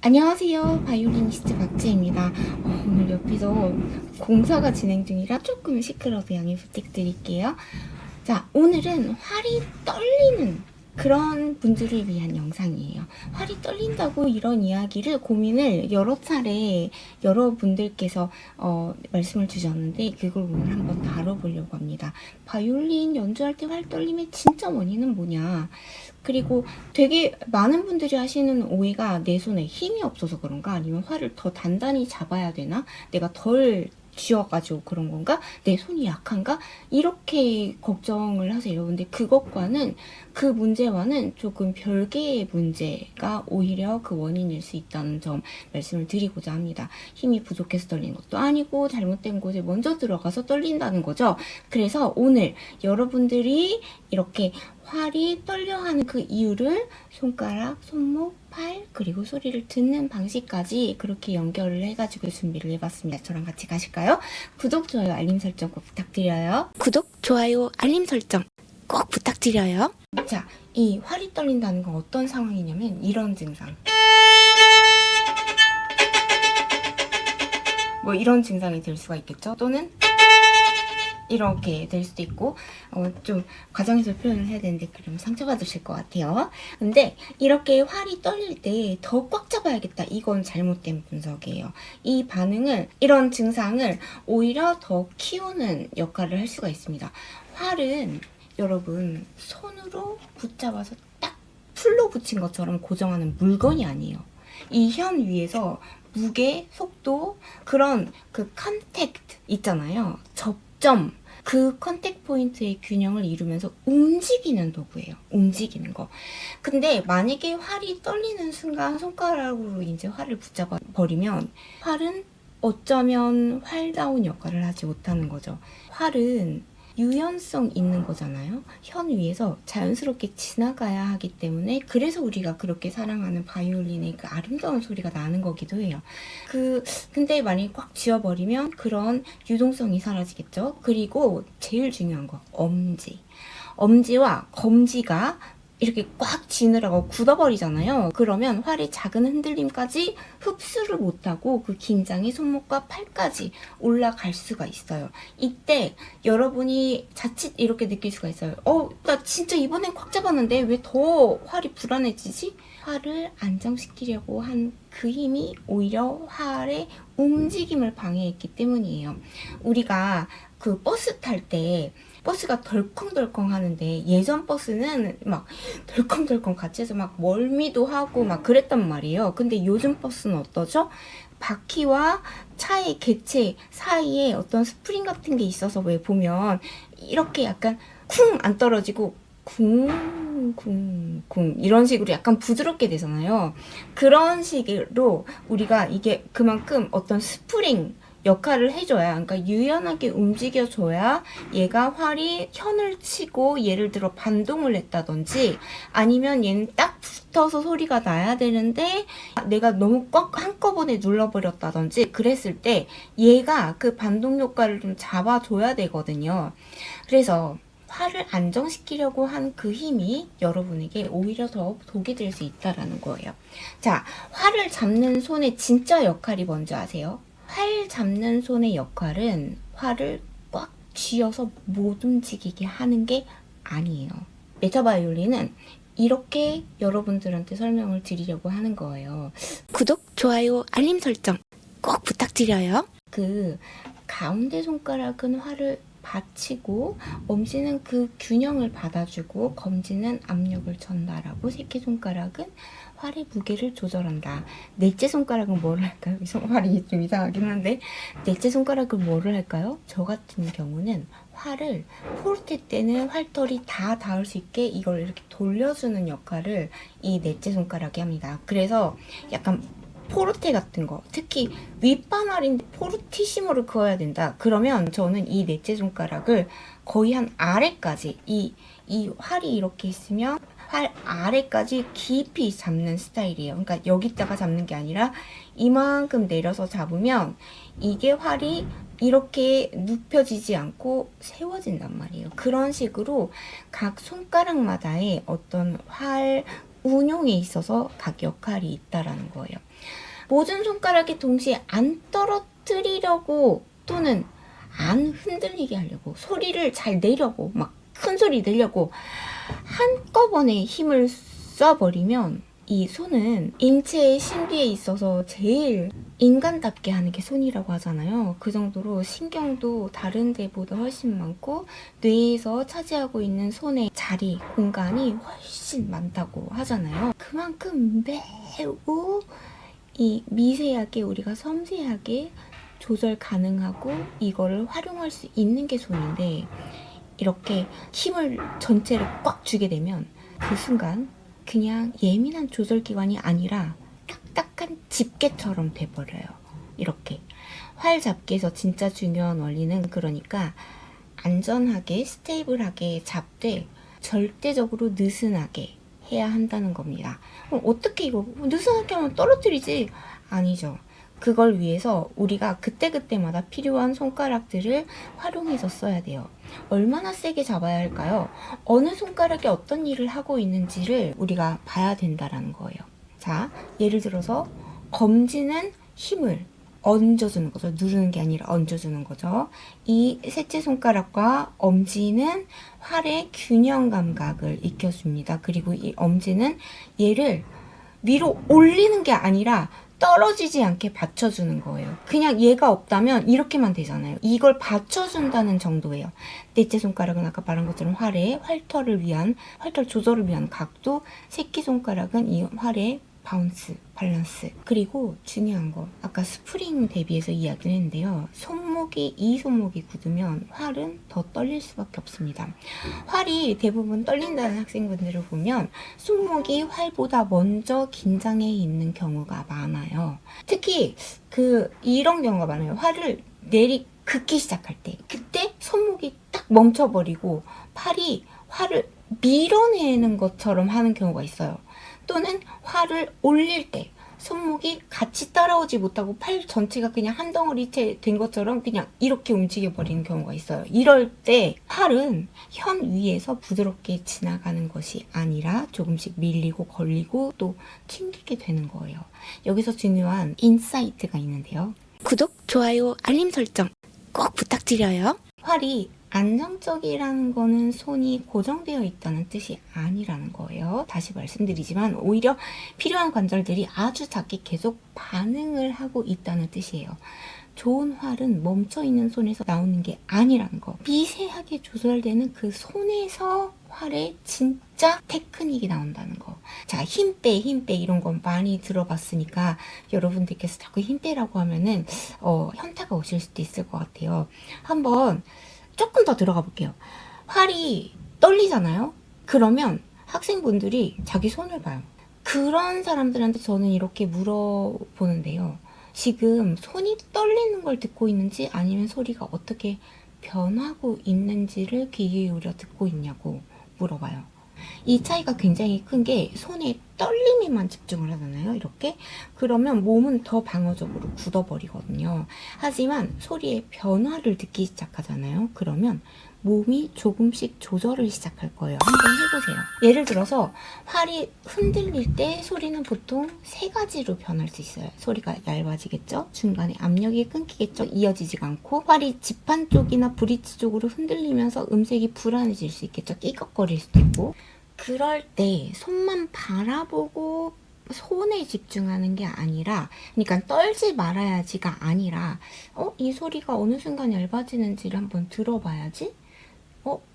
안녕하세요. 바이올리니스트 박지입니다. 오늘 옆에서 공사가 진행 중이라 조금 시끄러워서 양해 부탁드릴게요. 자, 오늘은 활이 떨리는 그런 분들을 위한 영상이에요. 활이 떨린다고 이런 이야기를 고민을 여러 차례 여러분들께서 말씀을 주셨는데 그걸 오늘 한번 다뤄보려고 합니다. 바이올린 연주할 때 활 떨림의 진짜 원인은 뭐냐? 그리고 되게 많은 분들이 하시는 오해가 내 손에 힘이 없어서 그런가? 아니면 활을 더 단단히 잡아야 되나? 내가 덜 쥐어가지고 그런 건가? 내 손이 약한가? 이렇게 걱정을 하세요. 근데 그것과는 그 문제와는 조금 별개의 문제가 오히려 그 원인일 수 있다는 점 말씀을 드리고자 합니다. 힘이 부족해서 떨리는 것도 아니고 잘못된 곳에 먼저 들어가서 떨린다는 거죠. 그래서 오늘 여러분들이 이렇게 활이 떨려하는 그 이유를 손가락, 손목, 팔, 그리고 소리를 듣는 방식까지 그렇게 연결을 해가지고 준비를 해봤습니다. 저랑 같이 가실까요? 구독, 좋아요, 알림 설정 꼭 부탁드려요. 구독, 좋아요, 알림 설정 꼭 부탁드려요. 자, 이 활이 떨린다는 건 어떤 상황이냐면 이런 증상. 뭐 이런 증상이 될 수가 있겠죠? 또는 이렇게 될 수도 있고 좀 과정에서 표현을 해야 되는데 그러면 상처받으실 것 같아요. 근데 이렇게 활이 떨릴 때 더 꽉 잡아야겠다. 이건 잘못된 분석이에요. 이 반응을 이런 증상을 오히려 더 키우는 역할을 할 수가 있습니다. 활은 여러분 손으로 붙잡아서 딱 풀로 붙인 것처럼 고정하는 물건이 아니에요. 이 현 위에서 무게, 속도, 그런 그 컨택트 있잖아요. 접점, 그 컨택 포인트의 균형을 이루면서 움직이는 도구예요. 움직이는 거. 근데 만약에 활이 떨리는 순간 손가락으로 이제 활을 붙잡아 버리면 활은 어쩌면 활다운 역할을 하지 못하는 거죠. 활은 유연성 있는 거잖아요. 현 위에서 자연스럽게 지나가야 하기 때문에 그래서 우리가 그렇게 사랑하는 바이올린의 그 아름다운 소리가 나는 거기도 해요. 근데 만약에 꽉 쥐어버리면 그런 유동성이 사라지겠죠. 그리고 제일 중요한 거, 엄지. 엄지와 검지가 이렇게 꽉 쥐느라고 굳어버리잖아요. 그러면 활의 작은 흔들림까지 흡수를 못하고 그 긴장이 손목과 팔까지 올라갈 수가 있어요. 이때 여러분이 자칫 이렇게 느낄 수가 있어요. 나 진짜 이번엔 꽉 잡았는데 왜 더 활이 불안해지지? 활을 안정시키려고 한 그 힘이 오히려 활의 움직임을 방해했기 때문이에요. 우리가 그 버스 탈 때 버스가 덜컹덜컹 하는데 예전 버스는 막 덜컹덜컹 같이 해서 막 멀미도 하고 막 그랬단 말이에요. 근데 요즘 버스는 어떠죠? 바퀴와 차의 개체 사이에 어떤 스프링 같은 게 있어서 왜 보면 이렇게 약간 쿵 안 떨어지고 쿵쿵쿵 이런 식으로 약간 부드럽게 되잖아요. 그런 식으로 우리가 이게 그만큼 어떤 스프링 역할을 해줘야, 그러니까 유연하게 움직여줘야 얘가 활이 현을 치고 예를 들어 반동을 했다든지 아니면 얘는 딱 붙어서 소리가 나야 되는데 내가 너무 꽉 한꺼번에 눌러버렸다든지 그랬을 때 얘가 그 반동 효과를 좀 잡아줘야 되거든요. 그래서 활을 안정시키려고 한 그 힘이 여러분에게 오히려 더 독이 될 수 있다라는 거예요. 자, 활을 잡는 손의 진짜 역할이 뭔지 아세요? 활 잡는 손의 역할은 활을 꽉 쥐어서 못 움직이게 하는 게 아니에요. 메타바이올린은 이렇게 여러분들한테 설명을 드리려고 하는 거예요. 구독, 좋아요, 알림 설정 꼭 부탁드려요. 그 가운데 손가락은 활을 받치고 엄지는 그 균형을 받아주고 검지는 압력을 전달하고 새끼손가락은 활의 무게를 조절한다. 넷째 손가락은 뭐를 할까요? 활이 좀 이상하긴 한데 넷째 손가락은 뭐를 할까요? 저 같은 경우는 활을 포르테 때는 활털이 다 닿을 수 있게 이걸 이렇게 돌려주는 역할을 이 넷째 손가락이 합니다. 그래서 약간 포르테 같은 거, 특히 윗바늘인데 포르티시모를 그어야 된다. 그러면 저는 이 넷째 손가락을 거의 한 아래까지 이 활이 이렇게 있으면 활 아래까지 깊이 잡는 스타일이에요. 그러니까 여기다가 잡는 게 아니라 이만큼 내려서 잡으면 이게 활이 이렇게 눕혀지지 않고 세워진단 말이에요. 그런 식으로 각 손가락마다의 어떤 활 운용에 있어서 각 역할이 있다라는 거예요. 모든 손가락이 동시에 안 떨어뜨리려고 또는 안 흔들리게 하려고 소리를 잘 내려고 막 큰 소리 내려고 한꺼번에 힘을 쏴버리면 이 손은 인체의 신비에 있어서 제일 인간답게 하는 게 손이라고 하잖아요. 그 정도로 신경도 다른 데보다 훨씬 많고 뇌에서 차지하고 있는 손의 자리, 공간이 훨씬 많다고 하잖아요. 그만큼 매우 이 미세하게 우리가 섬세하게 조절 가능하고 이거를 활용할 수 있는 게 손인데 이렇게 힘을 전체를 꽉 주게 되면 그 순간 그냥 예민한 조절기관이 아니라 딱딱한 집게처럼 돼버려요. 이렇게 활 잡기에서 진짜 중요한 원리는 그러니까 안전하게 스테이블하게 잡되 절대적으로 느슨하게 해야 한다는 겁니다. 그럼 어떻게 이거 느슨하게 하면 떨어뜨리지? 아니죠. 그걸 위해서 우리가 그때그때마다 필요한 손가락들을 활용해서 써야 돼요. 얼마나 세게 잡아야 할까요? 어느 손가락이 어떤 일을 하고 있는지를 우리가 봐야 된다는 거예요. 자, 예를 들어서 검지는 힘을 얹어주는 거죠. 누르는 게 아니라 얹어주는 거죠. 이 셋째 손가락과 엄지는 활의 균형 감각을 익혀줍니다. 그리고 이 엄지는 얘를 위로 올리는 게 아니라 떨어지지 않게 받쳐주는 거예요. 그냥 얘가 없다면 이렇게만 되잖아요. 이걸 받쳐준다는 정도예요. 넷째 손가락은 아까 말한 것처럼 활의 활털 조절을 위한 각도, 새끼손가락은 이 활의 바운스, 밸런스. 그리고 중요한 거, 아까 스프링 대비해서 이야기를 했는데요. 이 손목이 굳으면 활은 더 떨릴 수밖에 없습니다. 활이 대부분 떨린다는 학생분들을 보면 손목이 활보다 먼저 긴장해 있는 경우가 많아요. 특히 이런 경우가 많아요. 활을 긋기 시작할 때, 그때 손목이 딱 멈춰버리고 팔이 활을 밀어내는 것처럼 하는 경우가 있어요. 또는 활을 올릴 때 손목이 같이 따라오지 못하고 팔 전체가 그냥 한 덩어리째 된 것처럼 그냥 이렇게 움직여버리는 경우가 있어요. 이럴 때 활은 현 위에서 부드럽게 지나가는 것이 아니라 조금씩 밀리고 걸리고 또 튕기게 되는 거예요. 여기서 중요한 인사이트가 있는데요. 구독, 좋아요, 알림 설정 꼭 부탁드려요. 활이 안정적이라는 거는 손이 고정되어 있다는 뜻이 아니라는 거예요. 다시 말씀드리지만 오히려 필요한 관절들이 아주 작게 계속 반응을 하고 있다는 뜻이에요. 좋은 활은 멈춰있는 손에서 나오는 게 아니라는 거. 미세하게 조절되는 그 손에서 활의 진짜 테크닉이 나온다는 거. 자, 힘 빼 이런 건 많이 들어봤으니까 여러분들께서 자꾸 힘 빼라고 하면은 현타가 오실 수도 있을 것 같아요. 한번 조금 더 들어가 볼게요. 활이 떨리잖아요? 그러면 학생분들이 자기 손을 봐요. 그런 사람들한테 저는 이렇게 물어보는데요. 지금 손이 떨리는 걸 듣고 있는지 아니면 소리가 어떻게 변하고 있는지를 귀 기울여 듣고 있냐고 물어봐요. 이 차이가 굉장히 큰 게 손의 떨림에만 집중을 하잖아요. 이렇게. 그러면 몸은 더 방어적으로 굳어버리거든요. 하지만 소리의 변화를 듣기 시작하잖아요. 그러면 몸이 조금씩 조절을 시작할 거예요. 한번 해보세요. 예를 들어서 활이 흔들릴 때 소리는 보통 3가지로 변할 수 있어요. 소리가 얇아지겠죠? 중간에 압력이 끊기겠죠? 이어지지가 않고 활이 지판 쪽이나 브릿지 쪽으로 흔들리면서 음색이 불안해질 수 있겠죠? 끼걱거릴 수도 있고. 그럴 때 손만 바라보고 손에 집중하는 게 아니라, 그러니까 떨지 말아야지가 아니라 이 소리가 어느 순간 얇아지는지를 한번 들어봐야지.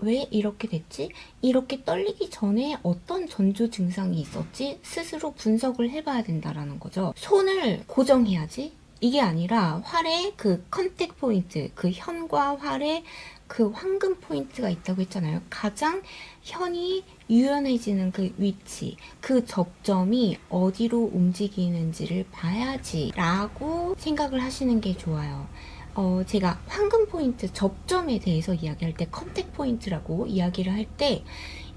왜 이렇게 됐지? 이렇게 떨리기 전에 어떤 전조 증상이 있었지? 스스로 분석을 해봐야 된다라는 거죠. 손을 고정해야지. 이게 아니라 활의 그 컨택 포인트, 그 현과 활의 그 황금 포인트가 있다고 했잖아요. 가장 현이 유연해지는 그 위치, 그 접점이 어디로 움직이는지를 봐야지 라고 생각을 하시는 게 좋아요. 제가 황금 포인트 접점에 대해서 이야기할 때 컨택 포인트라고 이야기를 할 때,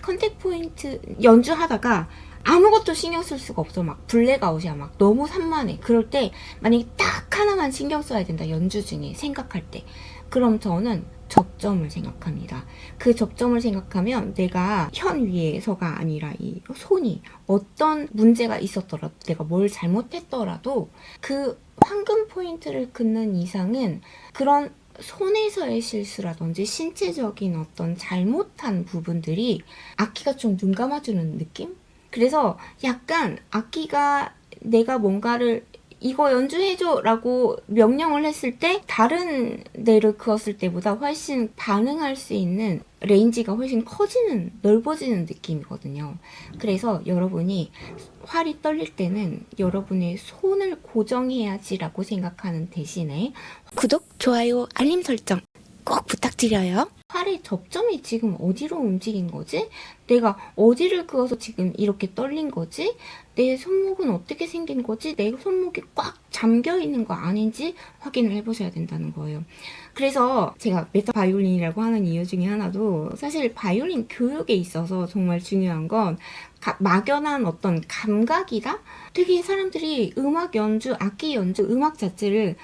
컨택 포인트 연주하다가 아무것도 신경 쓸 수가 없어. 막 블랙아웃이야. 막 너무 산만해. 그럴 때 만약에 딱 하나만 신경 써야 된다. 연주 중에 생각할 때. 그럼 저는 접점을 생각합니다. 그 접점을 생각하면 내가 현 위에서가 아니라 이 손이 어떤 문제가 있었더라도 내가 뭘 잘못했더라도 그 황금 포인트를 긋는 이상은 그런 손에서의 실수라든지 신체적인 어떤 잘못한 부분들이 악기가 좀 눈 감아주는 느낌? 그래서 약간 악기가 내가 뭔가를 이거 연주해줘 라고 명령을 했을 때 다른 데를 그었을 때보다 훨씬 반응할 수 있는 레인지가 훨씬 커지는, 넓어지는 느낌이거든요. 그래서 여러분이 활이 떨릴 때는 여러분의 손을 고정해야지 라고 생각하는 대신에 구독, 좋아요, 알림 설정 꼭 부탁드려요. 활의 접점이 지금 어디로 움직인 거지? 내가 어디를 그어서 지금 이렇게 떨린 거지? 내 손목은 어떻게 생긴 거지? 내 손목이 꽉 잠겨 있는 거 아닌지 확인을 해보셔야 된다는 거예요. 그래서 제가 메타 바이올린이라고 하는 이유 중에 하나도 사실 바이올린 교육에 있어서 정말 중요한 건 막연한 어떤 감각이다? 되게 사람들이 음악 연주, 악기 연주, 음악 자체를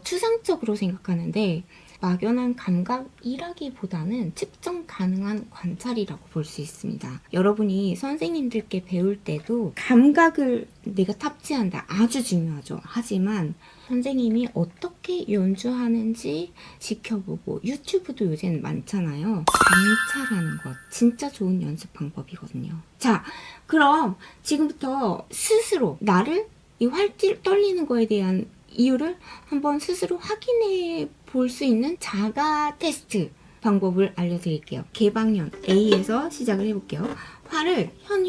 추상적으로 생각하는데 막연한 감각이라기보다는 측정 가능한 관찰이라고 볼 수 있습니다. 여러분이 선생님들께 배울 때도 감각을 내가 탑재한다. 아주 중요하죠. 하지만 선생님이 어떻게 연주하는지 지켜보고 유튜브도 요새는 많잖아요. 관찰하는 것 진짜 좋은 연습 방법이거든요. 자, 그럼 지금부터 스스로 나를 이 활 떨리는 거에 대한 이유를 한번 스스로 확인해 볼 수 있는 자가 테스트 방법을 알려드릴게요. 개방현 A에서 시작을 해볼게요. 활을 현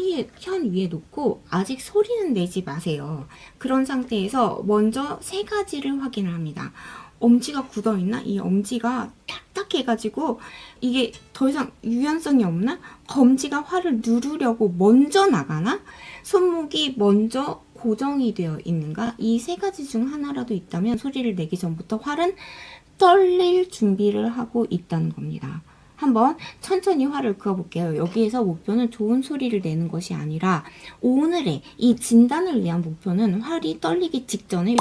위에 놓고 아직 소리는 내지 마세요. 그런 상태에서 먼저 세 가지를 확인을 합니다. 엄지가 굳어있나? 이 엄지가 딱딱해가지고 이게 더 이상 유연성이 없나? 검지가 활을 누르려고 먼저 나가나? 손목이 먼저 고정이 되어 있는가? 이 세 가지 중 하나라도 있다면 소리를 내기 전부터 활은 떨릴 준비를 하고 있다는 겁니다. 한번 천천히 활을 그어볼게요. 여기에서 목표는 좋은 소리를 내는 것이 아니라 오늘의 이 진단을 위한 목표는 활이 떨리기 직전에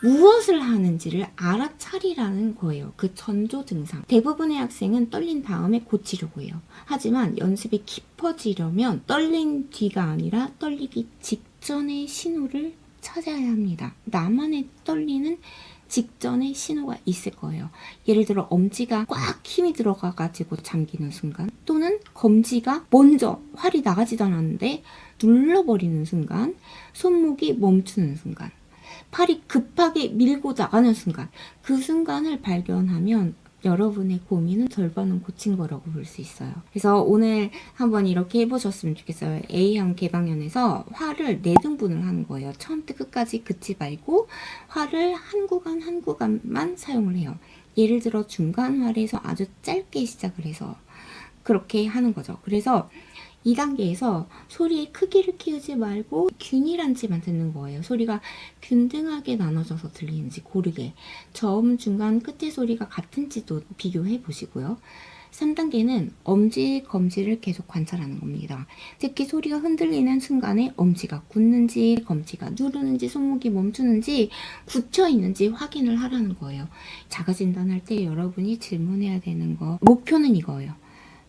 몸이 무엇을 하는지를 알아차리라는 거예요. 그 전조 증상. 대부분의 학생은 떨린 다음에 고치려고 해요. 하지만 연습이 깊어지려면 떨린 뒤가 아니라 떨리기 직전의 신호를 찾아야 합니다. 나만의 떨리는 직전에 신호가 있을 거예요. 예를 들어 엄지가 꽉 힘이 들어가가지고 잠기는 순간, 또는 검지가 먼저 활이 나가지도 않았는데 눌러버리는 순간, 손목이 멈추는 순간, 팔이 급하게 밀고 나가는 순간, 그 순간을 발견하면 여러분의 고민은 절반은 고친 거라고 볼 수 있어요. 그래서 오늘 한번 이렇게 해보셨으면 좋겠어요. A형 개방현에서 활을 4등분을 하는 거예요. 처음부터 끝까지 긋지 말고 활을 한 구간 한 구간만 사용을 해요. 예를 들어 중간 활에서 아주 짧게 시작을 해서 그렇게 하는 거죠. 그래서 2단계에서 소리의 크기를 키우지 말고 균일한지만 듣는 거예요. 소리가 균등하게 나눠져서 들리는지 고르게, 저음, 중간, 끝의 소리가 같은지도 비교해 보시고요. 3단계는 엄지, 검지를 계속 관찰하는 겁니다. 특히 소리가 흔들리는 순간에 엄지가 굳는지, 검지가 누르는지, 손목이 멈추는지, 굳혀 있는지 확인을 하라는 거예요. 자가 진단할 때 여러분이 질문해야 되는 거, 목표는 이거예요.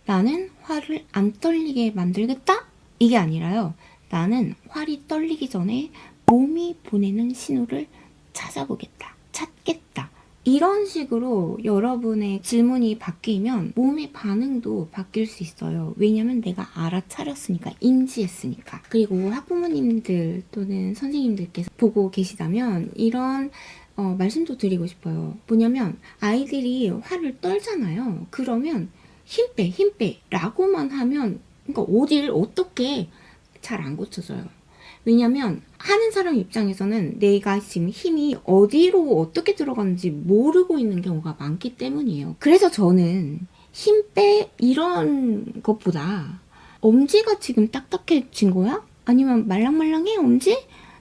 나는 활을 안 떨리게 만들겠다? 이게 아니라요. 나는 활이 떨리기 전에 몸이 보내는 신호를 찾아보겠다. 찾겠다. 이런 식으로 여러분의 질문이 바뀌면 몸의 반응도 바뀔 수 있어요. 왜냐면 내가 알아차렸으니까, 인지했으니까. 그리고 학부모님들 또는 선생님들께서 보고 계시다면 이런 말씀도 드리고 싶어요. 뭐냐면 아이들이 활을 떨잖아요. 그러면 힘 빼 라고만 하면, 그러니까 어딜 어떻게 잘 안 고쳐져요. 왜냐면 하는 사람 입장에서는 내가 지금 힘이 어디로 어떻게 들어가는지 모르고 있는 경우가 많기 때문이에요. 그래서 저는 힘 빼 이런 것보다 엄지가 지금 딱딱해진 거야? 아니면 말랑말랑해 엄지?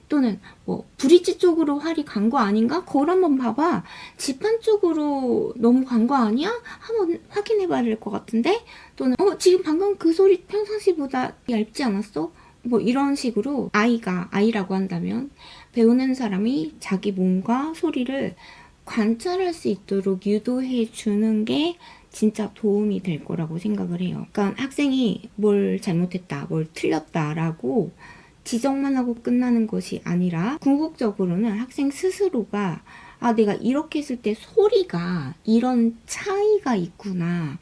또는 뭐 브릿지 쪽으로 활이 간 거 아닌가? 거울 한번 봐봐. 지판 쪽으로 너무 간 거 아니야? 한번 확인해 봐야 될 것 같은데? 또는 지금 방금 그 소리 평상시보다 얇지 않았어? 뭐 이런 식으로 아이라고 한다면 배우는 사람이 자기 몸과 소리를 관찰할 수 있도록 유도해 주는 게 진짜 도움이 될 거라고 생각을 해요. 그러니까 학생이 뭘 잘못했다, 뭘 틀렸다라고 지적만 하고 끝나는 것이 아니라 궁극적으로는 학생 스스로가 내가 이렇게 했을 때 소리가 이런 차이가 있구나.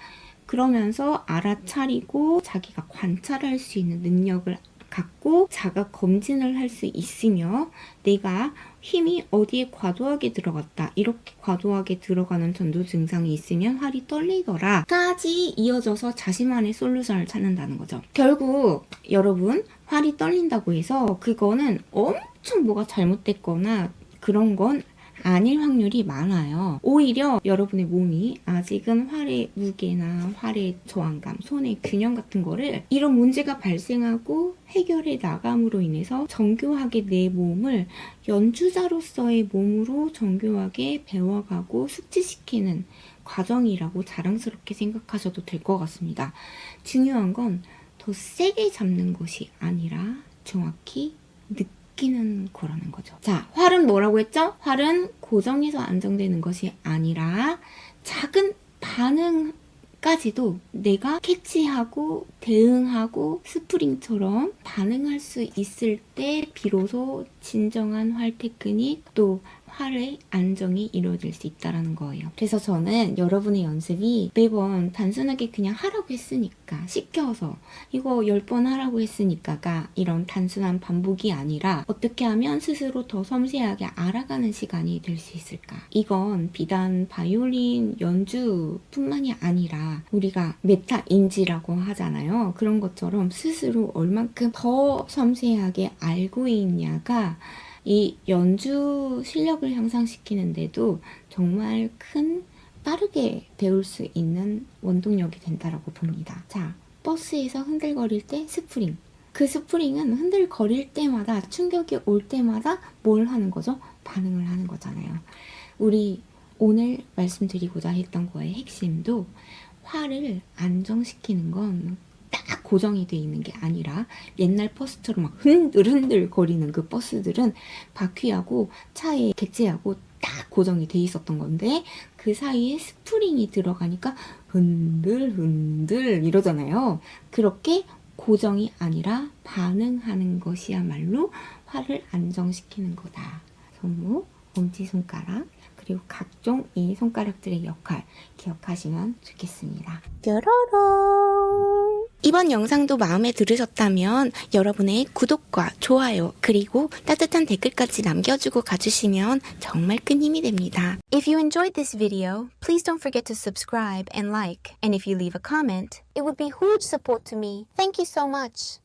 그러면서 알아차리고 자기가 관찰할 수 있는 능력을 갖고 자가 검진을 할 수 있으며 내가 힘이 어디에 과도하게 들어갔다. 이렇게 과도하게 들어가는 전두 증상이 있으면 활이 떨리더라. 까지 이어져서 자신만의 솔루션을 찾는다는 거죠. 결국 여러분 활이 떨린다고 해서 그거는 엄청 뭐가 잘못됐거나 그런 건 아닐 확률이 많아요. 오히려 여러분의 몸이 아직은 활의 무게나 활의 저항감, 손의 균형 같은 거를 이런 문제가 발생하고 해결해 나감으로 인해서 정교하게 내 몸을 연주자로서의 몸으로 정교하게 배워가고 숙지시키는 과정이라고 자랑스럽게 생각하셔도 될 것 같습니다. 중요한 건 더 세게 잡는 것이 아니라 정확히 느끼는 거라는 거죠. 자, 활은 뭐라고 했죠? 활은 고정해서 안정되는 것이 아니라 작은 반응까지도 내가 캐치하고 대응하고 스프링처럼 반응할 수 있을 때 비로소 진정한 활 테크닉 또 활의 안정이 이루어질 수 있다는 거예요. 그래서 저는 여러분의 연습이 매번 단순하게 그냥 하라고 했으니까 시켜서 이거 10번 하라고 했으니까가 이런 단순한 반복이 아니라 어떻게 하면 스스로 더 섬세하게 알아가는 시간이 될 수 있을까. 이건 비단 바이올린 연주뿐만이 아니라 우리가 메타인지라고 하잖아요. 그런 것처럼 스스로 얼만큼 더 섬세하게 알고 있냐가 이 연주 실력을 향상시키는데도 정말 큰 빠르게 배울 수 있는 원동력이 된다라고 봅니다. 자, 버스에서 흔들거릴 때 스프링. 그 스프링은 흔들거릴 때마다 충격이 올 때마다 뭘 하는 거죠? 반응을 하는 거잖아요. 우리 오늘 말씀드리고자 했던 거의 핵심도 활을 안정시키는 건 딱 고정이 돼 있는 게 아니라 옛날 버스처럼 막 흔들흔들 거리는 그 버스들은 바퀴하고 차에 객체하고 딱 고정이 돼 있었던 건데 그 사이에 스프링이 들어가니까 흔들흔들 이러잖아요. 그렇게 고정이 아니라 반응하는 것이야말로 활을 안정시키는 거다. 손목, 엄지손가락 그리고 각종 이 손가락들의 역할 기억하시면 좋겠습니다. 뾰로롱! 이번 영상도 마음에 들으셨다면 여러분의 구독과 좋아요 그리고 따뜻한 댓글까지 남겨주고 가주시면 정말 큰 힘이 됩니다. If you enjoyed this video, please don't forget to subscribe and like. And if you leave a comment, it would be huge support to me. Thank you so much.